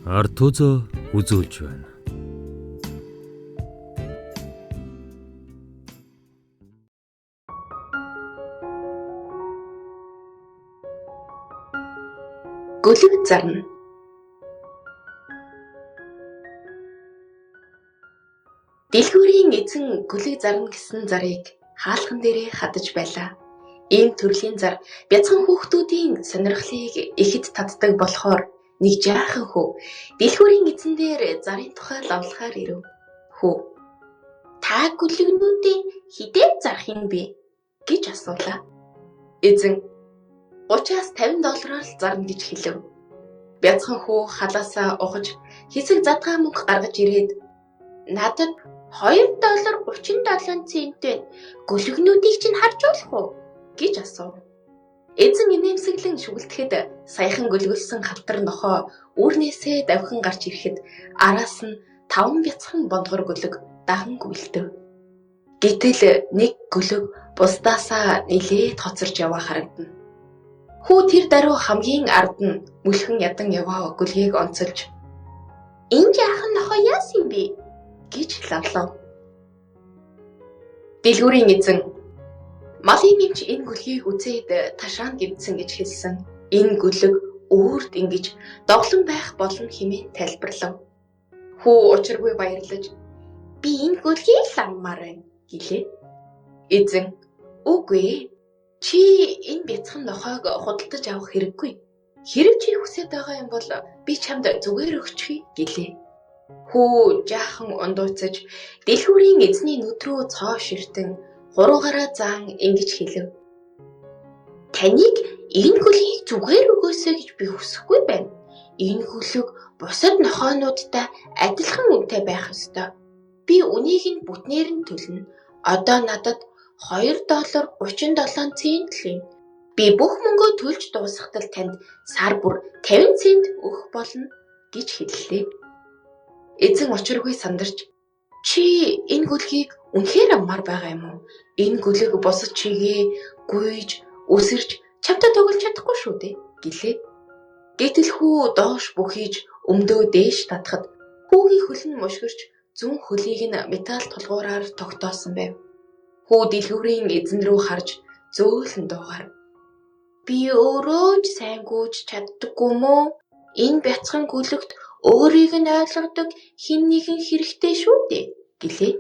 Ард түзөө үзүүлж байна. Гөлөг зарна. Дэлгүүрийн эзэн гөлөг зарна гэсэн зарыг хаалхан дээрээ хадаж байлаа. Ийм төрлийн зар бяцхан хүүхдүүдийн сонирхлыг ихэд татдаг болохоор нэг жаахан хүү дэлгүүрийн эзэн дээр зарын тухай лавлахаар ирэв. Хүү "Та гөлөгнүүдийн хідээ зарах юм бэ?" гэж асуулаа. Эзэн $30-аас $50 л зарна гэж хэлв. Бяцхан хүү халаасаа ухаж хэсэг задгаа мөнгө гаргаж ирээд "Надад $2.37 байна. Гөлөгнүүдийг чинь харж болох уу?" гэж асуув. Эзэн инээмсэглэн шүглдэхэд саяхан гөлгөлсөн халтар нохой үүрнээсээ давхин гарч ирэхэд араас нь 5 бяцхан бондгор гөлөг даган гүйлдэв. Гэтэл нэг гөлөг бусдаасаа нилээд хоцорж яваа харагдана. Хүү тэр даруй хамгийн ард нь мүлхэн ядан яваа гөлгийг онцолж "Энэ жаахан нохой яасан юм бэ?" гэж лавлав. Дэлгүүрийн эзэн "Малын эмч энэ гөлгийг үзээд ташаанд гэмтсэн гэж хэлсэн. Энэ гөлөг өөрт ингэж доглон байх болно хэмээн тайлбарлав." Хүү учиргүй баярлаж "Би энэ гөлгийг л авмаар байна" гэлээ. Эзэн "Үгүй ээ. Чи энэ бяцхан нохойг худалдаж авах хэрэггүй. Хэрэг чи хүсэж байгаа юм бол би чамд зүгээр өгчихъя" гэлээ. Хүү жаахан ундууцаж дэлгүүрийн эзний нүд рүү цоо ширтэн хуруугаараа заан ингэж хэлв. "Таныг энэ гөлгийг зүгээр өгөөсэй гэж би хүсэхгүй байна. Энэ гөлөг бусад нохойнуудтай адилхан үнэтэй байх ёстой. Би үнийг нь бүтнээр нь төлнө. Одоо надад $2.37 л юм. Би бүх мөнгөө төлж дуусгатал танд сар бүр 50 цент өгөх болно" гэж хэллээ. Эзэн учиргүй сандарч "Чи энэ гөлгийг үнэхээр авмаар байгаа юм уу? Энэ гөлөг бусад чигээ гүйж, үсэрч чамтай тоглож чадахгүй шүү дээ" гэлээ. Гэтэл хүү доош бүхийж өмдөө дээш татахад хүүгийн хөл нь мушгирч зүүн хөлийг нь металл тулгуураар тогтоосон байв. Хүү дэлгүүрийн эзэн рүү харж зөөлөн дуугаар "Би өөрөө ч сайн гүйж чаддаггүй мó? Энэ бяцхан гөлөгт өөрийг нь ойлгодог хэн нэгэн хэрэгтэй шүү дээ" гэлээ.